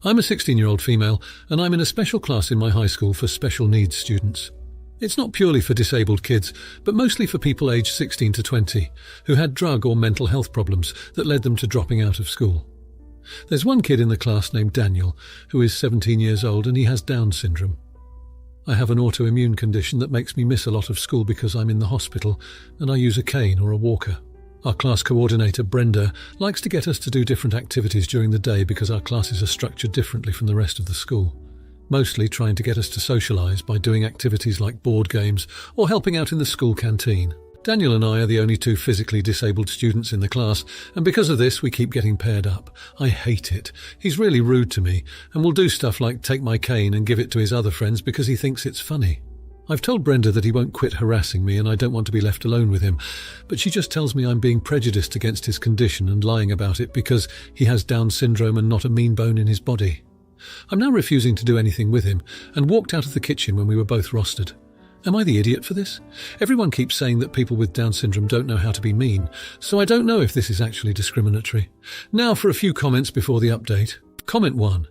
I'm a 16-year-old female, and I'm in a special class in my high school for special needs students. It's not purely for disabled kids, but mostly for people aged 16 to 20 who had drug or mental health problems that led them to dropping out of school. There's one kid in the class named Daniel, who is 17 years old, and he has Down syndrome. I have an autoimmune condition that makes me miss a lot of school because I'm in the hospital, and I use a cane or a walker. Our class coordinator, Brenda, likes to get us to do different activities during the day because our classes are structured differently from the rest of the school, mostly trying to get us to socialise by doing activities like board games or helping out in the school canteen. Daniel and I are the only two physically disabled students in the class, and because of this we keep getting paired up. I hate it. He's really rude to me and will do stuff like take my cane and give it to his other friends because he thinks it's funny. I've told Brenda that he won't quit harassing me and I don't want to be left alone with him, but she just tells me I'm being prejudiced against his condition and lying about it because he has Down syndrome and not a mean bone in his body. I'm now refusing to do anything with him and walked out of the kitchen when we were both rostered. Am I the idiot for this? Everyone keeps saying that people with Down syndrome don't know how to be mean, so I don't know if this is actually discriminatory. Now for a few comments before the update. Comment 1.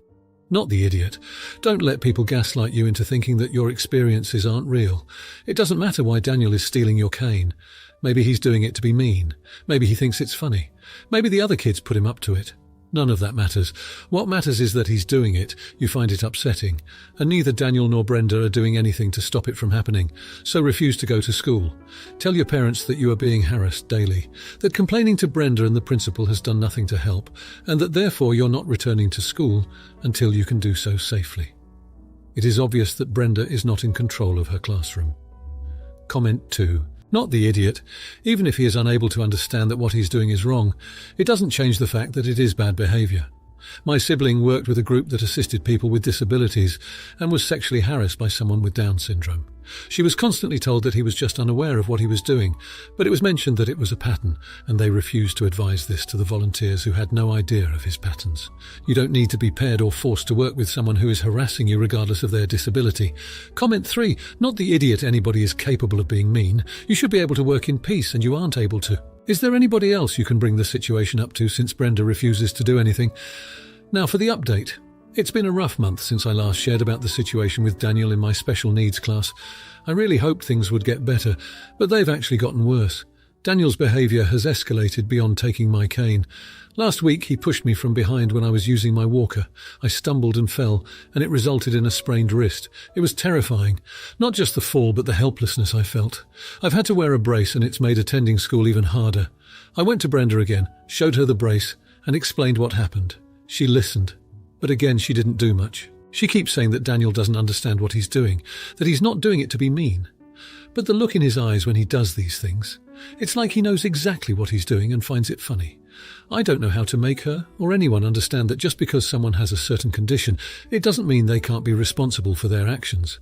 Not the idiot. Don't let people gaslight you into thinking that your experiences aren't real. It doesn't matter why Daniel is stealing your cane. Maybe he's doing it to be mean. Maybe he thinks it's funny. Maybe the other kids put him up to it. None of that matters. What matters is that he's doing it, you find it upsetting, and neither Daniel nor Brenda are doing anything to stop it from happening, so refuse to go to school. Tell your parents that you are being harassed daily, that complaining to Brenda and the principal has done nothing to help, and that therefore you're not returning to school until you can do so safely. It is obvious that Brenda is not in control of her classroom. Comment 2. Not the idiot. Even if he is unable to understand that what he's doing is wrong, it doesn't change the fact that it is bad behaviour. My sibling worked with a group that assisted people with disabilities and was sexually harassed by someone with Down syndrome. She was constantly told that he was just unaware of what he was doing, but it was mentioned that it was a pattern, and they refused to advise this to the volunteers who had no idea of his patterns. You don't need to be paired or forced to work with someone who is harassing you regardless of their disability. Comment 3. Not the idiot anybody is capable of being mean. You should be able to work in peace, and you aren't able to. Is there anybody else you can bring the situation up to since Brenda refuses to do anything? Now for the update. It's been a rough month since I last shared about the situation with Daniel in my special needs class. I really hoped things would get better, but they've actually gotten worse. Daniel's behaviour has escalated beyond taking my cane. Last week he pushed me from behind when I was using my walker. I stumbled and fell, and it resulted in a sprained wrist. It was terrifying. Not just the fall, but the helplessness I felt. I've had to wear a brace, and it's made attending school even harder. I went to Brenda again, showed her the brace, and explained what happened. She listened, but again she didn't do much. She keeps saying that Daniel doesn't understand what he's doing, that he's not doing it to be mean. But the look in his eyes when he does these things, it's like he knows exactly what he's doing and finds it funny. I don't know how to make her or anyone understand that just because someone has a certain condition, it doesn't mean they can't be responsible for their actions.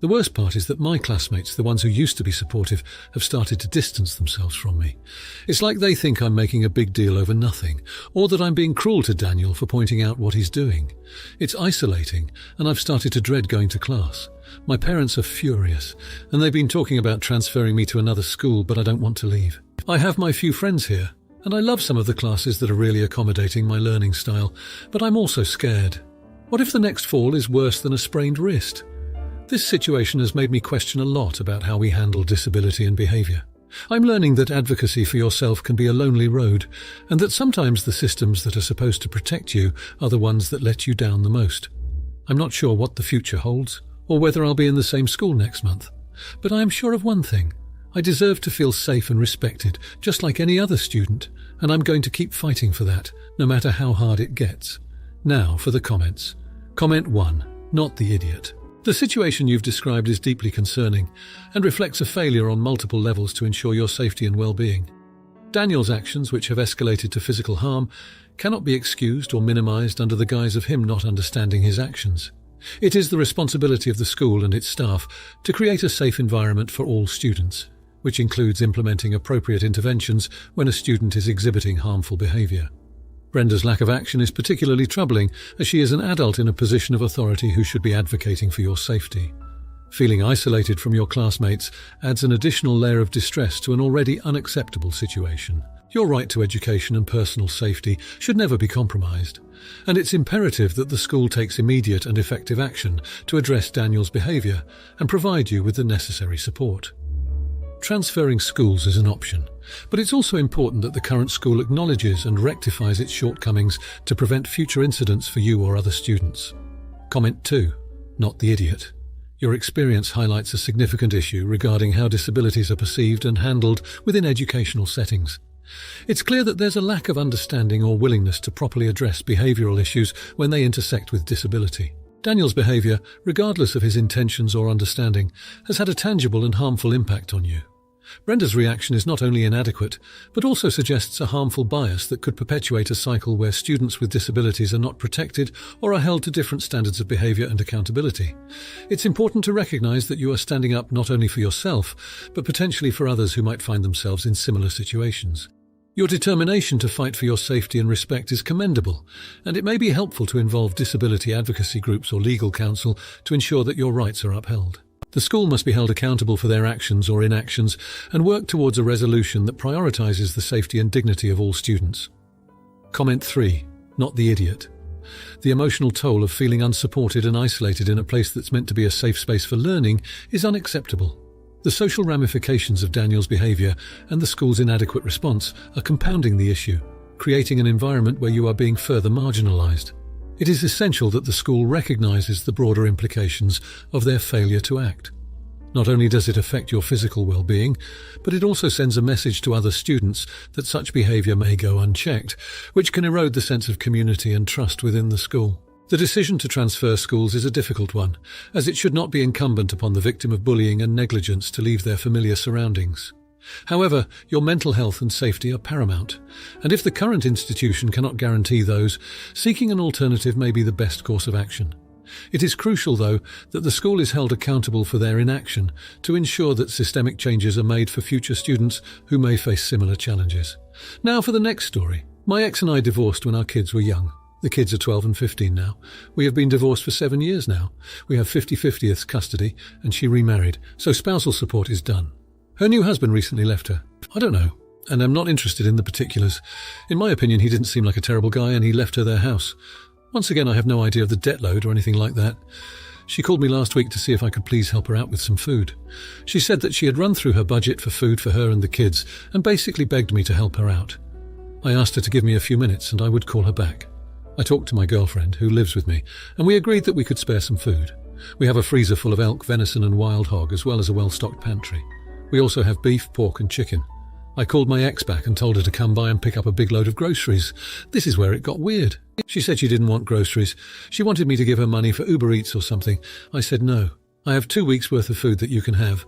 The worst part is that my classmates, the ones who used to be supportive, have started to distance themselves from me. It's like they think I'm making a big deal over nothing, or that I'm being cruel to Daniel for pointing out what he's doing. It's isolating, and I've started to dread going to class. My parents are furious, and they've been talking about transferring me to another school, but I don't want to leave. I have my few friends here, and I love some of the classes that are really accommodating my learning style, but I'm also scared. What if the next fall is worse than a sprained wrist? This situation has made me question a lot about how we handle disability and behaviour. I'm learning that advocacy for yourself can be a lonely road, and that sometimes the systems that are supposed to protect you are the ones that let you down the most. I'm not sure what the future holds, or whether I'll be in the same school next month, but I am sure of one thing. I deserve to feel safe and respected, just like any other student, and I'm going to keep fighting for that, no matter how hard it gets. Now for the comments. Comment 1. Not the idiot. The situation you've described is deeply concerning and reflects a failure on multiple levels to ensure your safety and well-being. Daniel's actions, which have escalated to physical harm, cannot be excused or minimized under the guise of him not understanding his actions. It is the responsibility of the school and its staff to create a safe environment for all students, which includes implementing appropriate interventions when a student is exhibiting harmful behavior. Brenda's lack of action is particularly troubling, as she is an adult in a position of authority who should be advocating for your safety. Feeling isolated from your classmates adds an additional layer of distress to an already unacceptable situation. Your right to education and personal safety should never be compromised, and it's imperative that the school takes immediate and effective action to address Daniel's behaviour and provide you with the necessary support. Transferring schools is an option, but it's also important that the current school acknowledges and rectifies its shortcomings to prevent future incidents for you or other students. Comment 2. Not the idiot. Your experience highlights a significant issue regarding how disabilities are perceived and handled within educational settings. It's clear that there's a lack of understanding or willingness to properly address behavioural issues when they intersect with disability. Daniel's behaviour, regardless of his intentions or understanding, has had a tangible and harmful impact on you. Brenda's reaction is not only inadequate, but also suggests a harmful bias that could perpetuate a cycle where students with disabilities are not protected or are held to different standards of behaviour and accountability. It's important to recognise that you are standing up not only for yourself, but potentially for others who might find themselves in similar situations. Your determination to fight for your safety and respect is commendable, and it may be helpful to involve disability advocacy groups or legal counsel to ensure that your rights are upheld. The school must be held accountable for their actions or inactions and work towards a resolution that prioritises the safety and dignity of all students. Comment 3. Not the idiot. The emotional toll of feeling unsupported and isolated in a place that's meant to be a safe space for learning is unacceptable. The social ramifications of Daniel's behaviour and the school's inadequate response are compounding the issue, creating an environment where you are being further marginalised. It is essential that the school recognises the broader implications of their failure to act. Not only does it affect your physical well-being, but it also sends a message to other students that such behaviour may go unchecked, which can erode the sense of community and trust within the school. The decision to transfer schools is a difficult one, as it should not be incumbent upon the victim of bullying and negligence to leave their familiar surroundings. However, your mental health and safety are paramount, and if the current institution cannot guarantee those, seeking an alternative may be the best course of action. It is crucial, though, that the school is held accountable for their inaction to ensure that systemic changes are made for future students who may face similar challenges. Now for the next story. My ex and I divorced when our kids were young. The kids are 12 and 15 now. We have been divorced for 7 years now. We have 50/50 custody, and she remarried, so spousal support is done. Her new husband recently left her. I don't know, and I'm not interested in the particulars. In my opinion, he didn't seem like a terrible guy, and he left her their house. Once again, I have no idea of the debt load or anything like that. She called me last week to see if I could please help her out with some food. She said that she had run through her budget for food for her and the kids, and basically begged me to help her out. I asked her to give me a few minutes, and I would call her back. I talked to my girlfriend, who lives with me, and we agreed that we could spare some food. We have a freezer full of elk, venison and wild hog, as well as a well-stocked pantry. We also have beef, pork and chicken. I called my ex back and told her to come by and pick up a big load of groceries. This is where it got weird. She said she didn't want groceries. She wanted me to give her money for Uber Eats or something. I said no. I have 2 weeks' worth of food that you can have,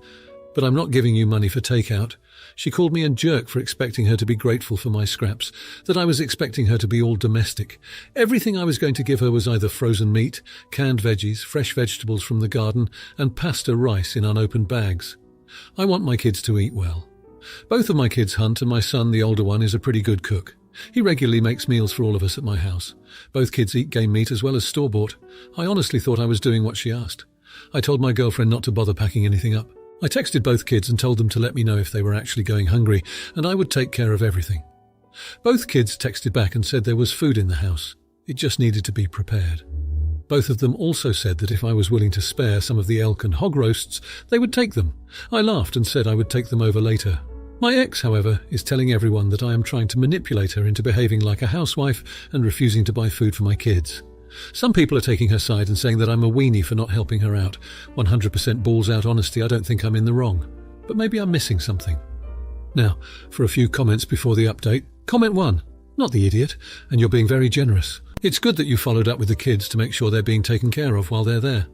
but I'm not giving you money for takeout. She called me a jerk for expecting her to be grateful for my scraps, that I was expecting her to be all domestic. Everything I was going to give her was either frozen meat, canned veggies, fresh vegetables from the garden, and pasta rice in unopened bags. I want my kids to eat well. Both of my kids hunt, and my son, the older one, is a pretty good cook. He regularly makes meals for all of us at my house. Both kids eat game meat as well as store-bought. I honestly thought I was doing what she asked. I told my girlfriend not to bother packing anything up. I texted both kids and told them to let me know if they were actually going hungry, and I would take care of everything. Both kids texted back and said there was food in the house. It just needed to be prepared. Both of them also said that if I was willing to spare some of the elk and hog roasts, they would take them. I laughed and said I would take them over later. My ex, however, is telling everyone that I am trying to manipulate her into behaving like a housewife and refusing to buy food for my kids. Some people are taking her side and saying that I'm a weenie for not helping her out. 100% balls out honesty, I don't think I'm in the wrong. But maybe I'm missing something. Now, for a few comments before the update. Comment 1. Not the idiot, and you're being very generous. It's good that you followed up with the kids to make sure they're being taken care of while they're there.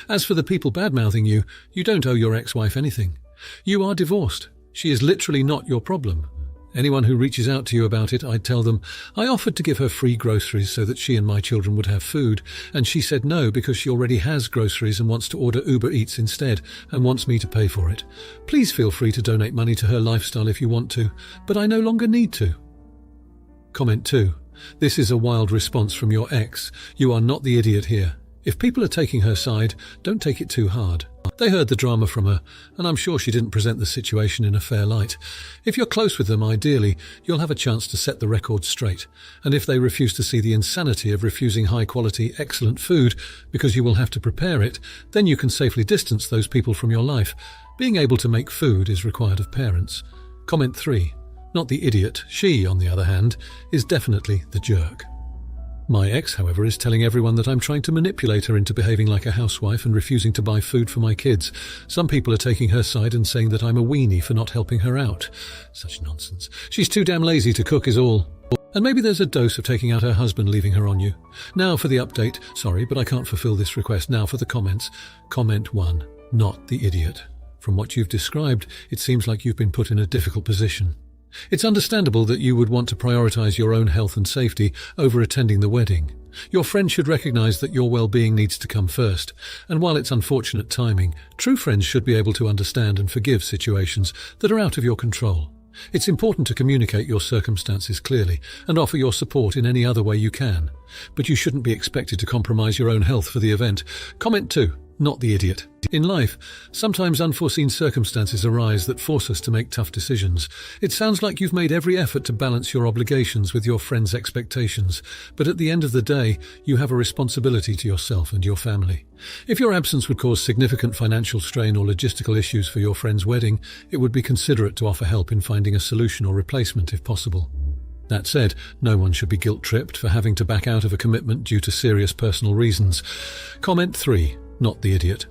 As for the people bad-mouthing you, you don't owe your ex-wife anything. You are divorced. She is literally not your problem. Anyone who reaches out to you about it, I'd tell them, I offered to give her free groceries so that she and my children would have food, and she said no because she already has groceries and wants to order Uber Eats instead and wants me to pay for it. Please feel free to donate money to her lifestyle if you want to, but I no longer need to. Comment 2. This is a wild response from your ex. You are not the idiot here. If people are taking her side, don't take it too hard. They heard the drama from her, and I'm sure she didn't present the situation in a fair light. If you're close with them, ideally, you'll have a chance to set the record straight. And if they refuse to see the insanity of refusing high-quality, excellent food because you will have to prepare it, then you can safely distance those people from your life. Being able to make food is required of parents. Comment 3. Not the idiot. She, on the other hand, is definitely the jerk. My ex, however, is telling everyone that I'm trying to manipulate her into behaving like a housewife and refusing to buy food for my kids. Some people are taking her side and saying that I'm a weenie for not helping her out. Such nonsense. She's too damn lazy to cook is all. And maybe there's a dose of taking out her husband leaving her on you. Now for the update. Sorry, but I can't fulfill this request. Now for the comments. Comment 1. Not the idiot. From what you've described, it seems like you've been put in a difficult position. It's understandable that you would want to prioritize your own health and safety over attending the wedding. Your friend should recognize that your well-being needs to come first, and while it's unfortunate timing, true friends should be able to understand and forgive situations that are out of your control. It's important to communicate your circumstances clearly and offer your support in any other way you can, but you shouldn't be expected to compromise your own health for the event. Comment 2. Not the idiot. In life, sometimes unforeseen circumstances arise that force us to make tough decisions. It sounds like you've made every effort to balance your obligations with your friend's expectations, but at the end of the day, you have a responsibility to yourself and your family. If your absence would cause significant financial strain or logistical issues for your friend's wedding, it would be considerate to offer help in finding a solution or replacement if possible. That said, no one should be guilt-tripped for having to back out of a commitment due to serious personal reasons. Comment 3. Not the idiot.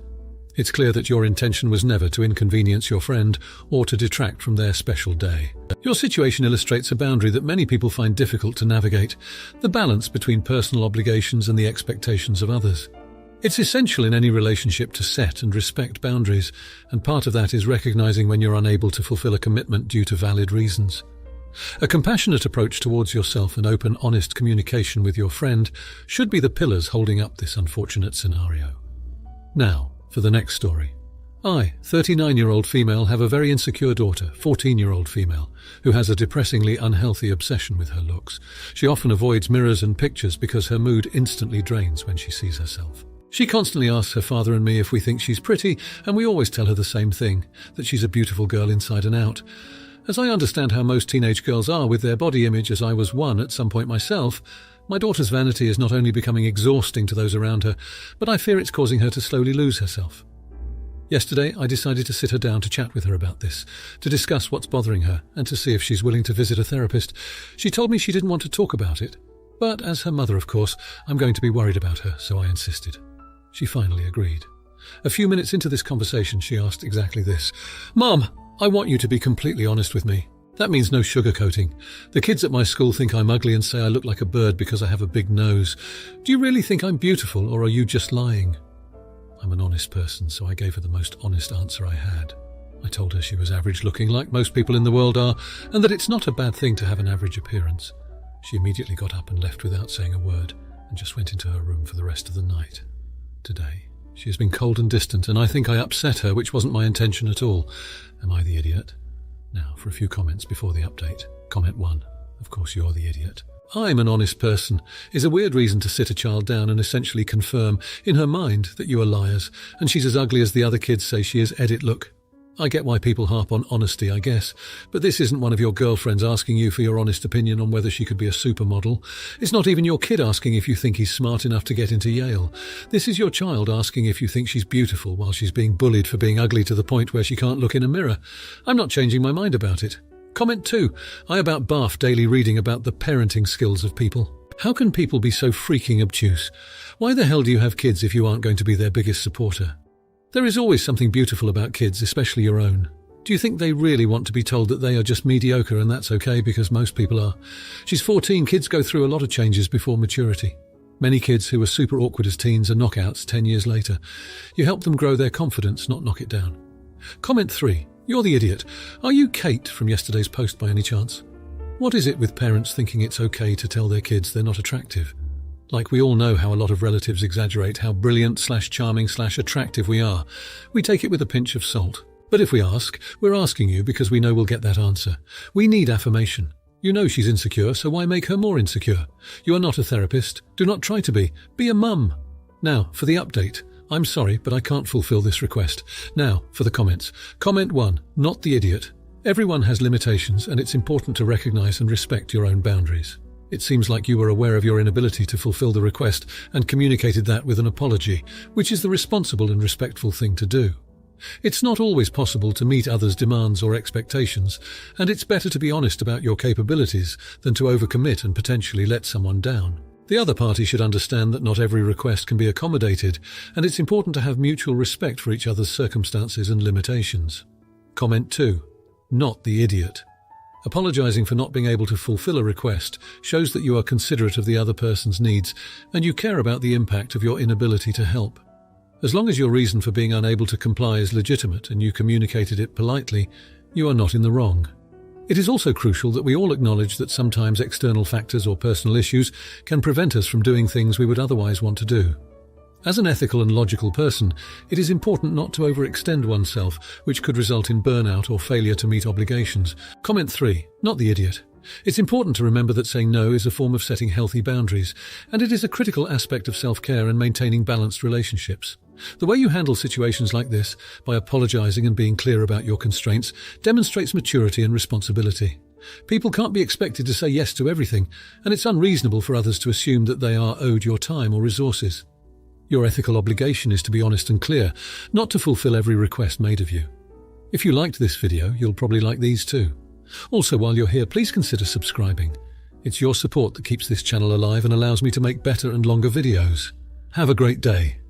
It's clear that your intention was never to inconvenience your friend or to detract from their special day. Your situation illustrates a boundary that many people find difficult to navigate, the balance between personal obligations and the expectations of others. It's essential in any relationship to set and respect boundaries, and part of that is recognizing when you're unable to fulfill a commitment due to valid reasons. A compassionate approach towards yourself and open, honest communication with your friend should be the pillars holding up this unfortunate scenario. Now, for the next story. I, 39-year-old female, have a very insecure daughter, 14-year-old female, who has a depressingly unhealthy obsession with her looks. She often avoids mirrors and pictures because her mood instantly drains when she sees herself. She constantly asks her father and me if we think she's pretty, and we always tell her the same thing, that she's a beautiful girl inside and out. As I understand how most teenage girls are with their body image, as I was one at some point myself, my daughter's vanity is not only becoming exhausting to those around her, but I fear it's causing her to slowly lose herself. Yesterday, I decided to sit her down to chat with her about this, to discuss what's bothering her, and to see if she's willing to visit a therapist. She told me she didn't want to talk about it, but as her mother, of course, I'm going to be worried about her, so I insisted. She finally agreed. A few minutes into this conversation, she asked exactly this. "Mom, I want you to be completely honest with me. That means no sugarcoating. The kids at my school think I'm ugly and say I look like a bird because I have a big nose. Do you really think I'm beautiful, or are you just lying?" I'm an honest person, so I gave her the most honest answer I had. I told her she was average looking, like most people in the world are, and that it's not a bad thing to have an average appearance. She immediately got up and left without saying a word, and just went into her room for the rest of the night. Today, she has been cold and distant, and I think I upset her, which wasn't my intention at all. Am I the idiot? Now, for a few comments before the update. Comment 1. Of course you're the idiot. "I'm an honest person" is a weird reason to sit a child down and essentially confirm, in her mind, that you are liars, and she's as ugly as the other kids say she is. Edit look. I get why people harp on honesty, I guess, but this isn't one of your girlfriends asking you for your honest opinion on whether she could be a supermodel. It's not even your kid asking if you think he's smart enough to get into Yale. This is your child asking if you think she's beautiful while she's being bullied for being ugly to the point where she can't look in a mirror. I'm not changing my mind about it. Comment 2. I about barf daily reading about the parenting skills of people. How can people be so freaking obtuse? Why the hell do you have kids if you aren't going to be their biggest supporter? There is always something beautiful about kids, especially your own. Do you think they really want to be told that they are just mediocre and that's okay because most people are? She's 14, kids go through a lot of changes before maturity. Many kids who were super awkward as teens are knockouts 10 years later. You help them grow their confidence, not knock it down. Comment 3. You're the idiot. Are you Kate from yesterday's post by any chance? What is it with parents thinking it's okay to tell their kids they're not attractive? Like, we all know how a lot of relatives exaggerate how brilliant/charming/attractive we are. We take it with a pinch of salt. But if we ask, we're asking you because we know we'll get that answer. We need affirmation. You know she's insecure, so why make her more insecure? You are not a therapist. Do not try to be. Be a mum. Now, for the update. I'm sorry, but I can't fulfill this request. Now, for the comments. Comment 1. Not the idiot. Everyone has limitations, and it's important to recognize and respect your own boundaries. It seems like you were aware of your inability to fulfill the request and communicated that with an apology, which is the responsible and respectful thing to do. It's not always possible to meet others' demands or expectations, and it's better to be honest about your capabilities than to overcommit and potentially let someone down. The other party should understand that not every request can be accommodated, and it's important to have mutual respect for each other's circumstances and limitations. Comment 2. Not the idiot. Apologizing for not being able to fulfill a request shows that you are considerate of the other person's needs and you care about the impact of your inability to help. As long as your reason for being unable to comply is legitimate and you communicated it politely, you are not in the wrong. It is also crucial that we all acknowledge that sometimes external factors or personal issues can prevent us from doing things we would otherwise want to do. As an ethical and logical person, it is important not to overextend oneself, which could result in burnout or failure to meet obligations. Comment 3. Not the idiot. It's important to remember that saying no is a form of setting healthy boundaries, and it is a critical aspect of self-care and maintaining balanced relationships. The way you handle situations like this, by apologizing and being clear about your constraints, demonstrates maturity and responsibility. People can't be expected to say yes to everything, and it's unreasonable for others to assume that they are owed your time or resources. Your ethical obligation is to be honest and clear, not to fulfill every request made of you. If you liked this video, you'll probably like these too. Also, while you're here, please consider subscribing. It's your support that keeps this channel alive and allows me to make better and longer videos. Have a great day.